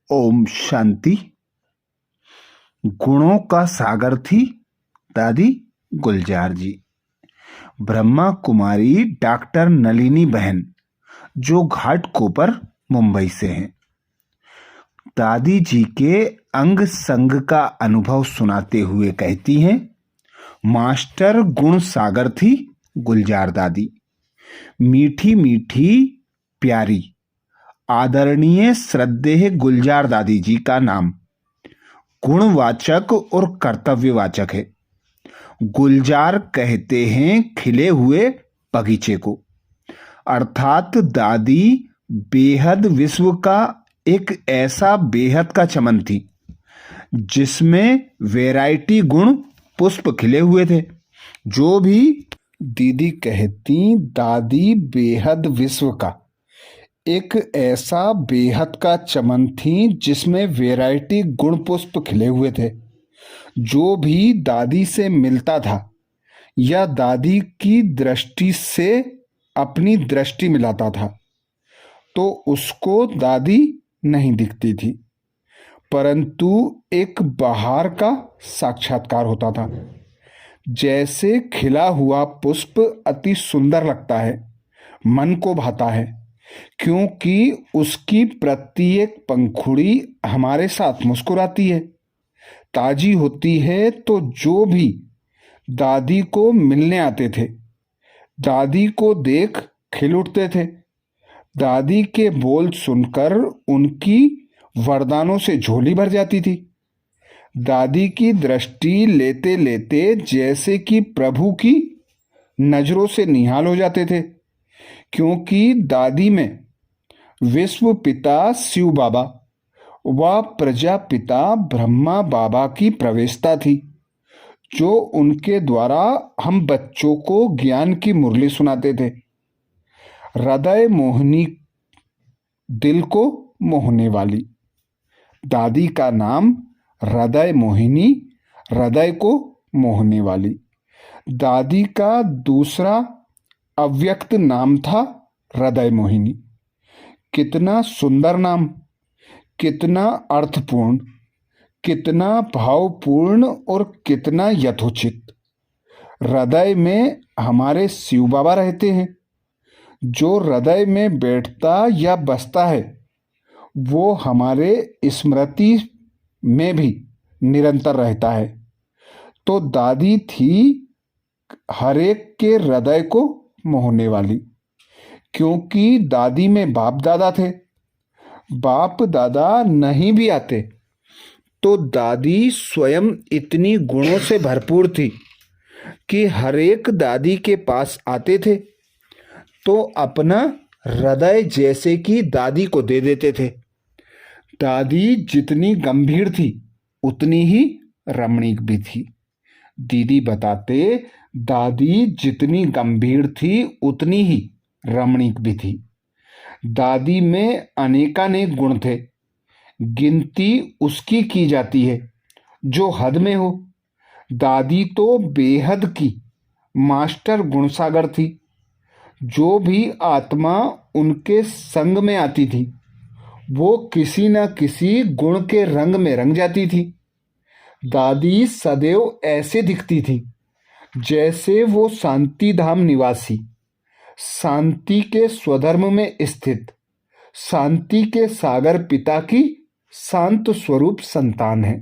ओम शांति। गुणों का सागर थी दादी गुलजार जी। ब्रह्मा कुमारी डॉक्टर नलिनी बहन, जो घाटकोपर मुंबई से हैं। दादी जी के अंग संग का अनुभव सुनाते हुए कहती हैं, मास्टर गुण सागर थी गुलजार दादी। मीठी मीठी प्यारी आदरणीय श्रद्धेय गुलजार दादी जी का नाम गुणवाचक और कर्तव्यवाचक है। गुलजार कहते हैं खिले हुए बगीचे को, अर्थात दादी बेहद विश्व का एक ऐसा बेहद का चमन थी जिसमें वैरायटी गुण पुष्प खिले हुए थे। जो भी दीदी कहती, दादी बेहद विश्व का एक ऐसा बेहद का चमन थी जिसमें वैरायटी गुण पुष्प खिले हुए थे। जो भी दादी से मिलता था या दादी की दृष्टि से अपनी दृष्टि मिलाता था तो उसको दादी नहीं दिखती थी, परंतु एक बहार का साक्षात्कार होता था। जैसे खिला हुआ पुष्प अति सुंदर लगता है, मन को भाता है, क्योंकि उसकी प्रत्येक पंखुड़ी हमारे साथ मुस्कुराती है, ताजी होती है। तो जो भी दादी को मिलने आते थे, दादी को देख खिल उठते थे। दादी के बोल सुनकर उनकी वरदानों से झोली भर जाती थी। दादी की दृष्टि लेते लेते जैसे कि प्रभु की नजरों से निहाल हो जाते थे, क्योंकि दादी में विश्व पिता शिव बाबा व प्रजापिता ब्रह्मा बाबा की प्रवेशता थी, जो उनके द्वारा हम बच्चों को ज्ञान की मुरली सुनाते थे। हृदय मोहिनी, दिल को मोहने वाली। दादी का नाम हृदय मोहिनी, हृदय को मोहने वाली। दादी का दूसरा अव्यक्त नाम था हृदय मोहिनी। कितना सुंदर नाम, कितना अर्थपूर्ण, कितना भावपूर्ण और कितना यथोचित। हृदय में हमारे शिव बाबा रहते हैं। जो हृदय में बैठता या बसता है वो हमारे स्मृति में भी निरंतर रहता है। तो दादी थी हरेक के हृदय को मोहने वाली, क्योंकि दादी में बाप दादा थे। बाप दादा नहीं भी आते तो दादी स्वयं इतनी गुणों से भरपूर थी कि हरेक दादी के पास आते थे तो अपना हृदय जैसे कि दादी को दे देते थे। दादी जितनी गंभीर थी उतनी ही रमणीक भी थी। दीदी बताते, दादी जितनी गंभीर थी उतनी ही रमणीक भी थी। दादी में अनेकानेक गुण थे, गिनती उसकी की जाती है जो हद में हो। दादी तो बेहद की मास्टर गुणसागर थी। जो भी आत्मा उनके संग में आती थी वो किसी न किसी गुण के रंग में रंग जाती थी। दादी सदैव ऐसे दिखती थी जैसे वो शांति धाम निवासी, शांति के स्वधर्म में स्थित, शांति के सागर पिता की शांत स्वरूप संतान है।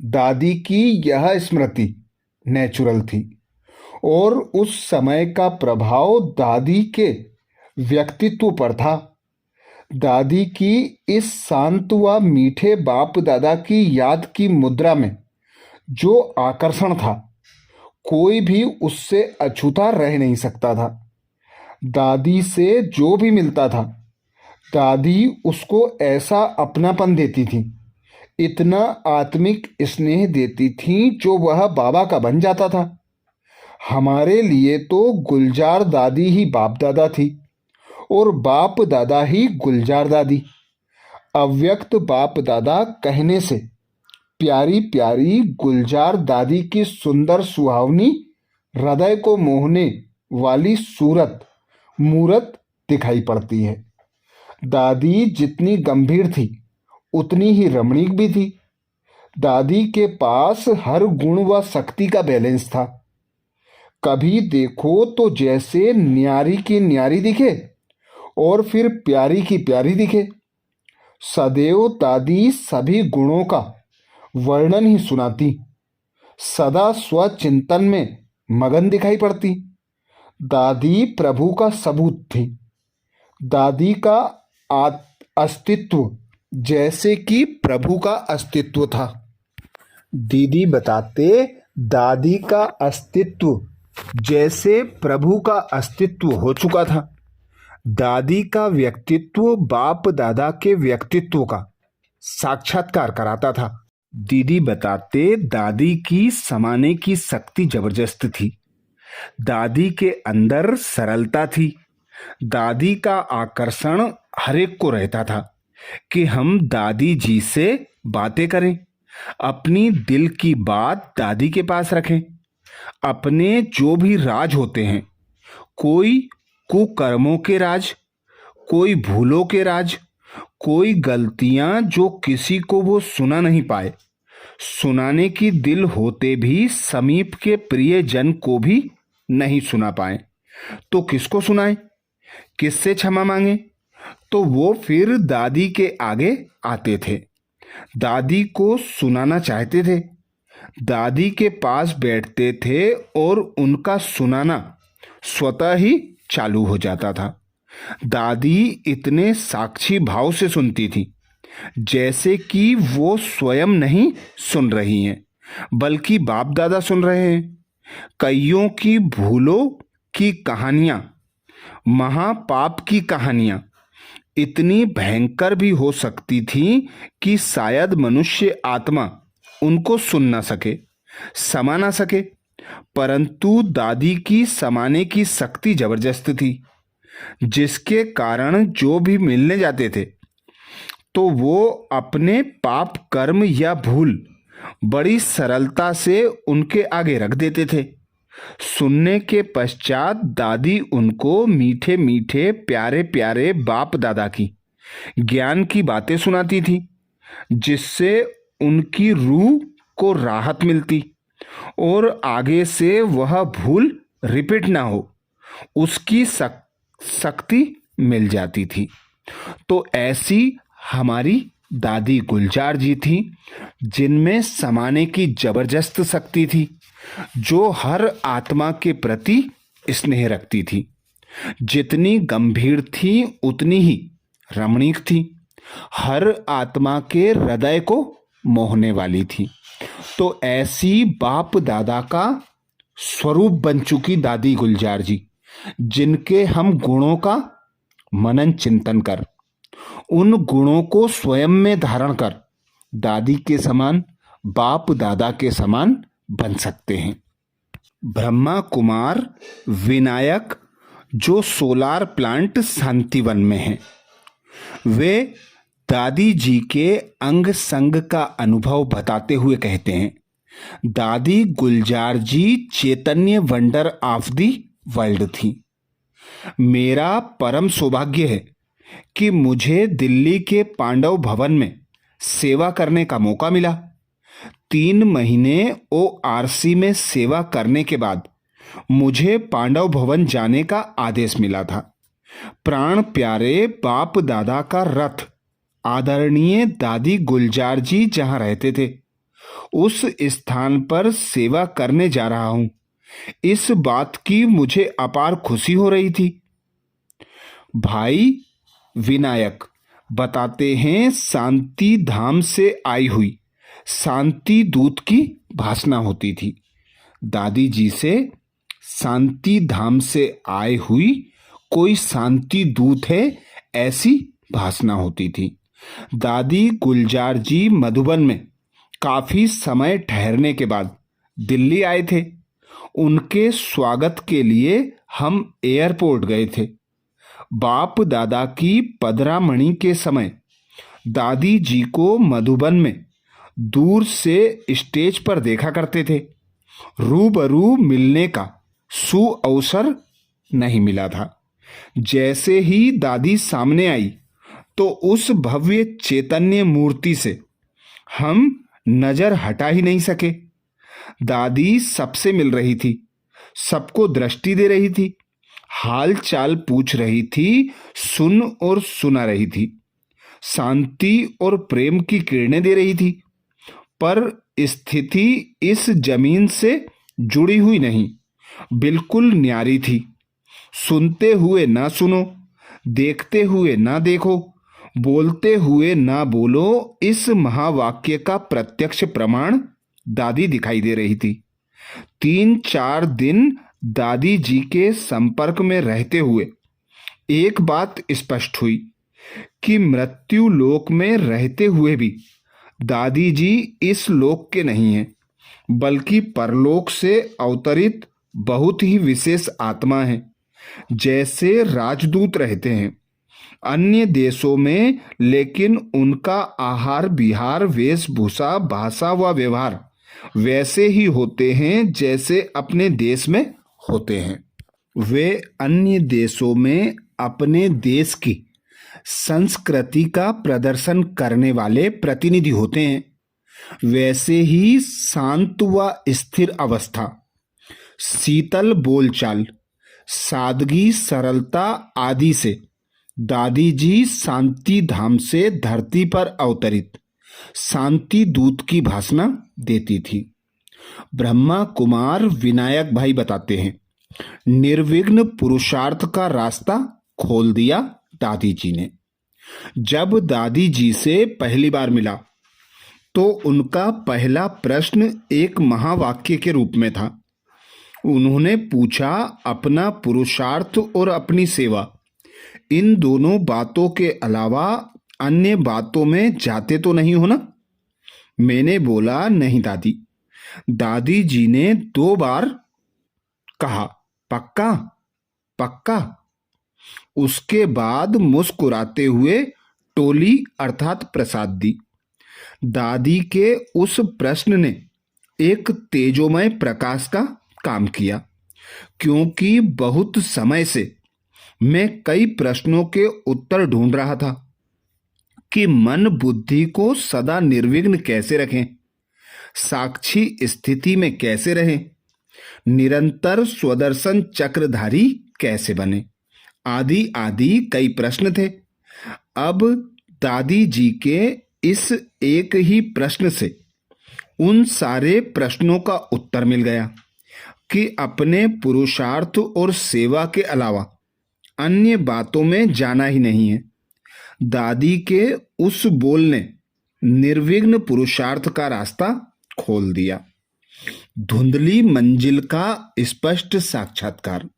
दादी की यह स्मृति नेचुरल थी और उस समय का प्रभाव दादी के व्यक्तित्व पर था। दादी की इस शांत व मीठे बाप दादा की याद की मुद्रा में जो आकर्षण था, कोई भी उससे अछूता रह नहीं सकता था। दादी से जो भी मिलता था, दादी उसको ऐसा अपनापन देती थी, इतना आत्मिक स्नेह देती थी जो वह बाबा का बन जाता था। हमारे लिए तो गुलजार दादी ही बाप दादा थी और बाप दादा ही गुलजार दादी। अव्यक्त बाप दादा कहने से प्यारी प्यारी गुलजार दादी की सुंदर सुहावनी हृदय को मोहने वाली मूरत दिखाई पड़ती है। दादी जितनी गंभीर थी उतनी ही रमणीक भी थी। दादी के पास हर गुण व शक्ति का बैलेंस था। कभी देखो तो जैसे न्यारी की न्यारी दिखे और फिर प्यारी की प्यारी दिखे। सदैव दादी सभी गुणों का वर्णन ही सुनाती। सदा स्वचिंतन में मगन दिखाई पड़ती। दादी प्रभु का सबूत थी। दादी का अस्तित्व जैसे कि प्रभु का अस्तित्व था। दीदी बताते, दादी का अस्तित्व जैसे प्रभु का अस्तित्व हो चुका था। दादी का व्यक्तित्व बाप दादा के व्यक्तित्व का साक्षात्कार कराता था। दीदी बताते, दादी की समाने की शक्ति जबरदस्त थी। दादी के अंदर सरलता थी। दादी का आकर्षण हर एक को रहता था कि हम दादी जी से बातें करें, अपनी दिल की बात दादी के पास रखें। अपने जो भी राज होते हैं, कोई कुकर्मों के राज, कोई भूलों के राज, कोई गलतियां जो किसी को वो सुना नहीं पाए, सुनाने की दिल होते भी समीप के प्रिय जन को भी नहीं सुना पाए, तो किसको सुनाएं, किससे क्षमा मांगे? तो वो फिर दादी के आगे आते थे, दादी को सुनाना चाहते थे, दादी के पास बैठते थे और उनका सुनाना स्वतः ही चालू हो जाता था। दादी इतने साक्षी भाव से सुनती थी जैसे कि वो स्वयं नहीं सुन रही हैं, बल्कि बाप दादा सुन रहे हैं। कईयों की भूलों की कहानियां, महापाप की कहानियां इतनी भयंकर भी हो सकती थी कि शायद मनुष्य आत्मा उनको सुन ना सके, समा ना सके, परंतु दादी की समाने की शक्ति जबरदस्त थी, जिसके कारण जो भी मिलने जाते थे तो वो अपने पाप कर्म या भूल बड़ी सरलता से उनके आगे रख देते थे। सुनने के पश्चात दादी उनको मीठे मीठे प्यारे प्यारे बाप दादा की ज्ञान की बातें सुनाती थी, जिससे उनकी रूह को राहत मिलती और आगे से वह भूल रिपीट ना हो, उसकी शक्ति मिल जाती थी। तो ऐसी हमारी दादी गुलजार जी थी, जिनमें समाने की जबरदस्त शक्ति थी, जो हर आत्मा के प्रति स्नेह रखती थी। जितनी गंभीर थी उतनी ही रमणीक थी, हर आत्मा के हृदय को मोहने वाली थी। तो ऐसी बाप दादा का स्वरूप बन चुकी दादी गुलजार जी, जिनके हम गुणों का मनन चिंतन कर, उन गुणों को स्वयं में धारण कर दादी के समान, बाप दादा के समान बन सकते हैं। ब्रह्मा कुमार विनायक जो सोलार प्लांट शांतिवन में हैं, वे दादी जी के अंग संग का अनुभव बताते हुए कहते हैं, दादी गुलजार जी चैतन्य वंडर ऑफ दी वर्ल्ड थी। मेरा परम सौभाग्य है कि मुझे दिल्ली के पांडव भवन में सेवा करने का मौका मिला। 3 महीने ORC में सेवा करने के बाद मुझे पांडव भवन जाने का आदेश मिला था। प्राण प्यारे बाप दादा का रथ आदरणीय दादी गुलजार जी जहां रहते थे, उस स्थान पर सेवा करने जा रहा हूं, इस बात की मुझे अपार खुशी हो रही थी। भाई विनायक बताते हैं, शांति धाम से आई हुई शांति दूत की भाषणा होती थी। दादी जी से शांति धाम से आए हुई कोई शांति दूत है, ऐसी भाषणा होती थी। दादी गुलजार जी मधुबन में काफी समय ठहरने के बाद दिल्ली आए थे। उनके स्वागत के लिए हम एयरपोर्ट गए थे। बाप दादा की पदरामणि के समय दादी जी को मधुबन में दूर से स्टेज पर देखा करते थे। रूबरू मिलने का सुअवसर नहीं मिला था। जैसे ही दादी सामने आई तो उस भव्य चैतन्य मूर्ति से हम नजर हटा ही नहीं सके। दादी सबसे मिल रही थी, सबको दृष्टि दे रही थी, हाल चाल पूछ रही थी, सुन और सुना रही थी, शांति और प्रेम की किरणें दे रही थी। पर स्थिति इस जमीन से जुड़ी हुई नहीं, बिल्कुल न्यारी थी। सुनते हुए ना सुनो, देखते हुए ना देखो, बोलते हुए ना बोलो, इस महावाक्य का प्रत्यक्ष प्रमाण दादी दिखाई दे रही थी। 3-4 दिन दादी जी के संपर्क में रहते हुए एक बात स्पष्ट हुई कि मृत्यु लोक में रहते हुए भी दादी जी इस लोक के नहीं हैं, बल्कि परलोक से अवतरित बहुत ही विशेष आत्मा हैं। जैसे राजदूत रहते हैं अन्य देशों में, लेकिन उनका आहार विहार वेशभूषा भाषा व व्यवहार वैसे ही होते हैं जैसे अपने देश में होते हैं। वे अन्य देशों में अपने देश की संस्कृति का प्रदर्शन करने वाले प्रतिनिधि होते हैं। वैसे ही शांत व स्थिर अवस्था, शीतल बोलचाल, सादगी सरलता आदि से दादी जी शांति धाम से धरती पर अवतरित शांति दूत की भाषणा देती थी। ब्रह्मा कुमार विनायक भाई बताते हैं, निर्विघ्न पुरुषार्थ का रास्ता खोल दिया दादी जी ने। जब दादी जी से पहली बार मिला तो उनका पहला प्रश्न एक महावाक्य के रूप में था। उन्होंने पूछा, अपना पुरुषार्थ और अपनी सेवा, इन दोनों बातों के अलावा अन्य बातों में जाते तो नहीं हो ना? मैंने बोला, नहीं दादी। दादी जी ने 2 बार कहा, पक्का पक्का। उसके बाद मुस्कुराते हुए टोली अर्थात प्रसाद दी। दादी के उस प्रश्न ने एक तेजोमय प्रकाश का काम किया, क्योंकि बहुत समय से मैं कई प्रश्नों के उत्तर ढूंढ रहा था कि मन बुद्धि को सदा निर्विघ्न कैसे रखें, साक्षी स्थिति में कैसे रहें, निरंतर स्वदर्शन चक्रधारी कैसे बने, आदि आदि कई प्रश्न थे। अब दादी जी के इस एक ही प्रश्न से उन सारे प्रश्नों का उत्तर मिल गया कि अपने पुरुषार्थ और सेवा के अलावा अन्य बातों में जाना ही नहीं है। दादी के उस बोल ने निर्विघ्न पुरुषार्थ का रास्ता खोल दिया। धुंधली मंजिल का स्पष्ट साक्षात्कार।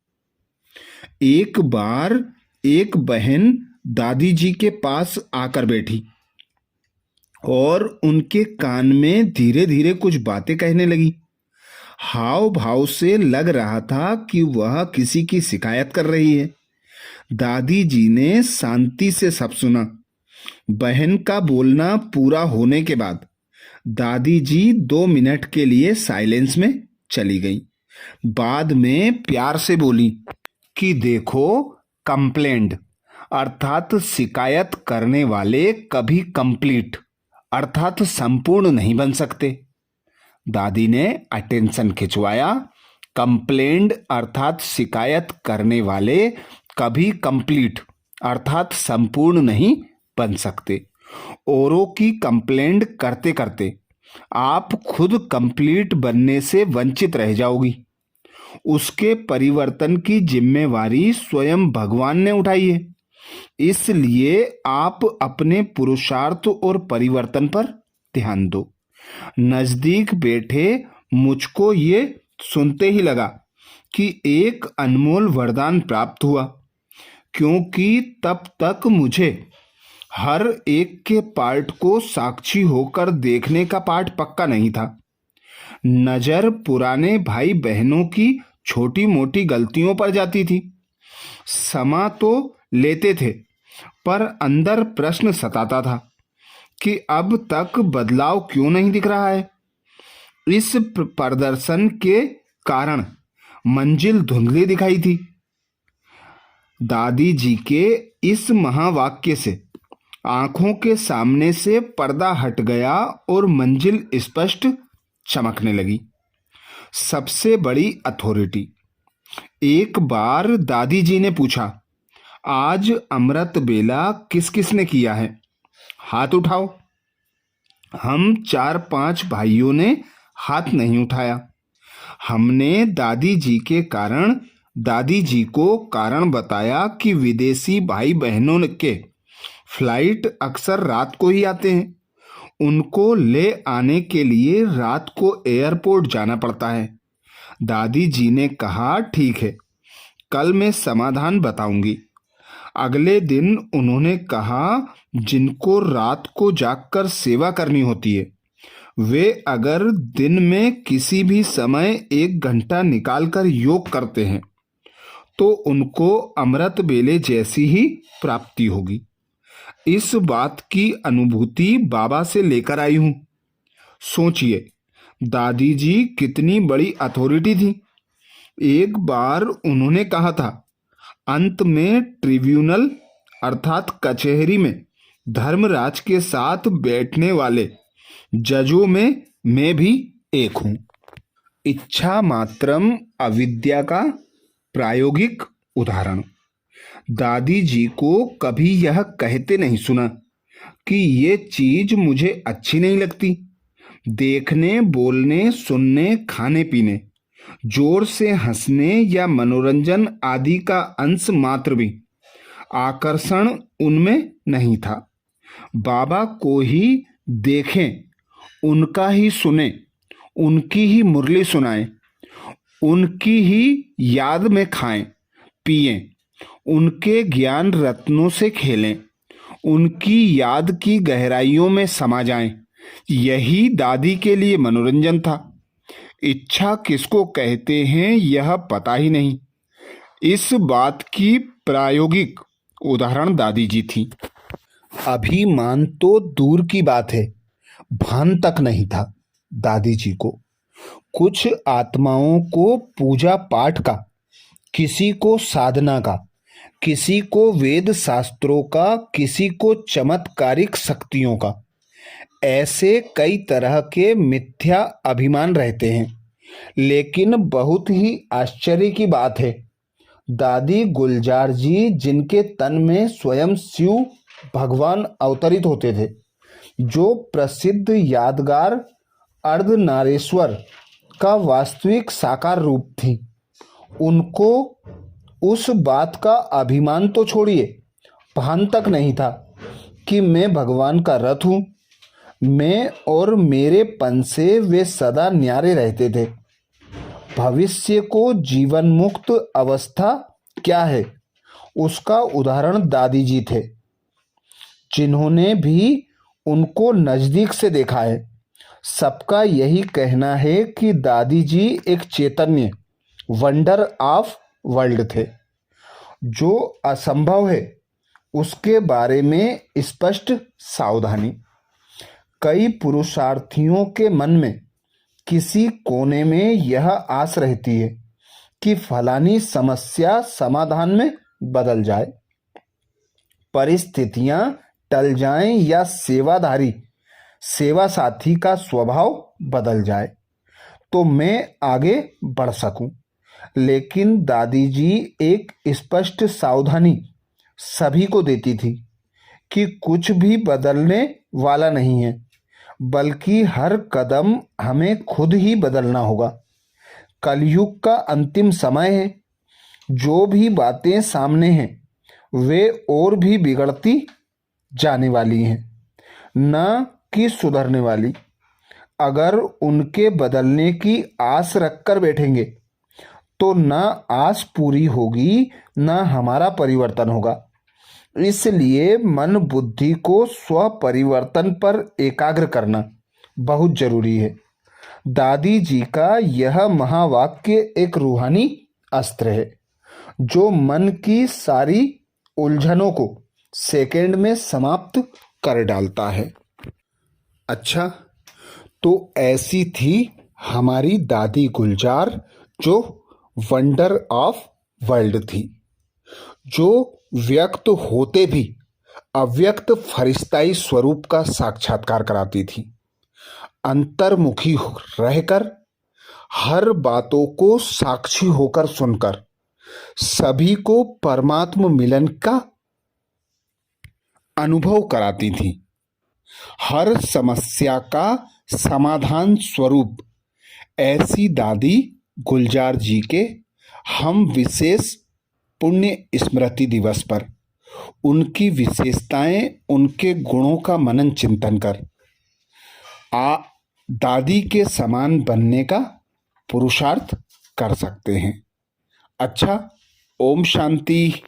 एक बार एक बहन दादी जी के पास आकर बैठी और उनके कान में धीरे धीरे कुछ बातें कहने लगी। हाव भाव से लग रहा था कि वह किसी की शिकायत कर रही है। दादी जी ने शांति से सब सुना। बहन का बोलना पूरा होने के बाद दादी जी 2 मिनट के लिए साइलेंस में चली गई। बाद में प्यार से बोली कि देखो, कंप्लेंट अर्थात शिकायत करने वाले कभी कंप्लीट अर्थात संपूर्ण नहीं बन सकते। दादी ने अटेंशन खिंचवाया। कंप्लेंट अर्थात शिकायत करने वाले कभी कंप्लीट अर्थात संपूर्ण नहीं बन सकते। औरों की कंप्लेंट करते करते आप खुद कंप्लीट बनने से वंचित रह जाओगी। उसके परिवर्तन की जिम्मेवारी स्वयं भगवान ने उठाई है। इसलिए आप अपने पुरुषार्थ और परिवर्तन पर ध्यान दो। नजदीक बैठे मुझको ये सुनते ही लगा कि एक अनमोल वरदान प्राप्त हुआ, क्योंकि तब तक मुझे हर एक के पार्ट को साक्षी होकर देखने का पाठ पक्का नहीं था। नजर पुराने भाई बहनों की छोटी मोटी गलतियों पर जाती थी। क्षमा तो लेते थे, पर अंदर प्रश्न सताता था कि अब तक बदलाव क्यों नहीं दिख रहा है। इस प्रदर्शन के कारण मंजिल धुंधली दिखाई थी। दादी जी के इस महावाक्य से आंखों के सामने से पर्दा हट गया और मंजिल स्पष्ट चमकने लगी। सबसे बड़ी अथॉरिटी। एक बार दादी जी ने पूछा, आज अमृत बेला किस किस ने किया है? हाथ उठाओ। हम 4-5 भाइयों ने हाथ नहीं उठाया। हमने दादी जी के कारण दादी जी को कारण बताया कि विदेशी भाई बहनों के फ्लाइट अक्सर रात को ही आते हैं। उनको ले आने के लिए रात को एयरपोर्ट जाना पड़ता है। दादी जी ने कहा, ठीक है, कल मैं समाधान बताऊंगी। अगले दिन उन्होंने कहा, जिनको रात को जागकर सेवा करनी होती है, वे अगर दिन में किसी भी समय 1 घंटा निकालकर योग करते हैं तो उनको अमृत बेले जैसी ही प्राप्ति होगी। इस बात की अनुभूति बाबा से लेकर आई हूं। सोचिए, दादी जी कितनी बड़ी अथॉरिटी थी। एक बार उन्होंने कहा था, अंत में ट्रिब्यूनल अर्थात कचहरी में धर्मराज के साथ बैठने वाले जजों में मैं भी एक हूं। इच्छा मात्रम अविद्या का प्रायोगिक उदाहरण। दादी जी को कभी यह कहते नहीं सुना कि ये चीज मुझे अच्छी नहीं लगती। देखने, बोलने, सुनने, खाने पीने, जोर से हंसने या मनोरंजन आदि का अंश मात्र भी आकर्षण उनमें नहीं था। बाबा को ही देखें, उनका ही सुने, उनकी ही मुरली सुनाएं, उनकी ही याद में खाएं पिएं, उनके ज्ञान रत्नों से खेलें, उनकी याद की गहराइयों में समा जाएं। यही दादी के लिए मनोरंजन था। इच्छा किसको कहते हैं यह पता ही नहीं। इस बात की प्रायोगिक उदाहरण दादी जी थी। अभिमान तो दूर की बात है, भान तक नहीं था दादी जी को। कुछ आत्माओं को पूजा पाठ का, किसी को साधना का, किसी को वेद शास्त्रों का, किसी को चमत्कारिक शक्तियों का, ऐसे कई तरह के मिथ्या अभिमान रहते हैं। लेकिन बहुत ही आश्चर्य की बात है, दादी गुलजार जी, जिनके तन में स्वयं शिव भगवान अवतरित होते थे, जो प्रसिद्ध यादगार अर्धनारेश्वर का वास्तविक साकार रूप थी, उनको उस बात का अभिमान तो छोड़िए, भान तक नहीं था कि मैं भगवान का रथ हूं। मैं और मेरे पन से वे सदा न्यारे रहते थे। भविष्य को जीवन मुक्त अवस्था क्या है, उसका उदाहरण दादी जी थे, जिन्होंने भी उनको नजदीक से देखा है। सबका यही कहना है कि दादी जी एक चैतन्य, वंडर ऑफ वर्ल्ड थे। जो असंभव है उसके बारे में स्पष्ट सावधानी। कई पुरुषार्थियों के मन में किसी कोने में यह आस रहती है कि फलानी समस्या समाधान में बदल जाए, परिस्थितियां टल जाएं या सेवा साथी का स्वभाव बदल जाए तो मैं आगे बढ़ सकूं। लेकिन दादी जी एक स्पष्ट सावधानी सभी को देती थी कि कुछ भी बदलने वाला नहीं है, बल्कि हर कदम हमें खुद ही बदलना होगा। कलयुग का अंतिम समय है। जो भी बातें सामने हैं वे और भी बिगड़ती जाने वाली हैं, न कि सुधरने वाली। अगर उनके बदलने की आस रखकर बैठेंगे तो न आस पूरी होगी, न हमारा परिवर्तन होगा। इसलिए मन बुद्धि को स्व परिवर्तन पर एकाग्र करना बहुत जरूरी है। दादी जी का यह महावाक्य एक रूहानी अस्त्र है जो मन की सारी उलझनों को सेकंड में समाप्त कर डालता है। अच्छा, तो ऐसी थी हमारी दादी गुलजार, जो वंडर ऑफ वर्ल्ड थी, जो व्यक्त होते भी अव्यक्त फरिश्ताई स्वरूप का साक्षात्कार कराती थी। अंतर्मुखी रहकर, हर बातों को साक्षी होकर सुनकर सभी को परमात्म मिलन का अनुभव कराती थी। हर समस्या का समाधान स्वरूप ऐसी दादी गुलजार जी के हम विशेष पुण्य स्मृति दिवस पर उनकी विशेषताएं, उनके गुणों का मनन चिंतन कर दादी के समान बनने का पुरुषार्थ कर सकते हैं। अच्छा, ओम शांति।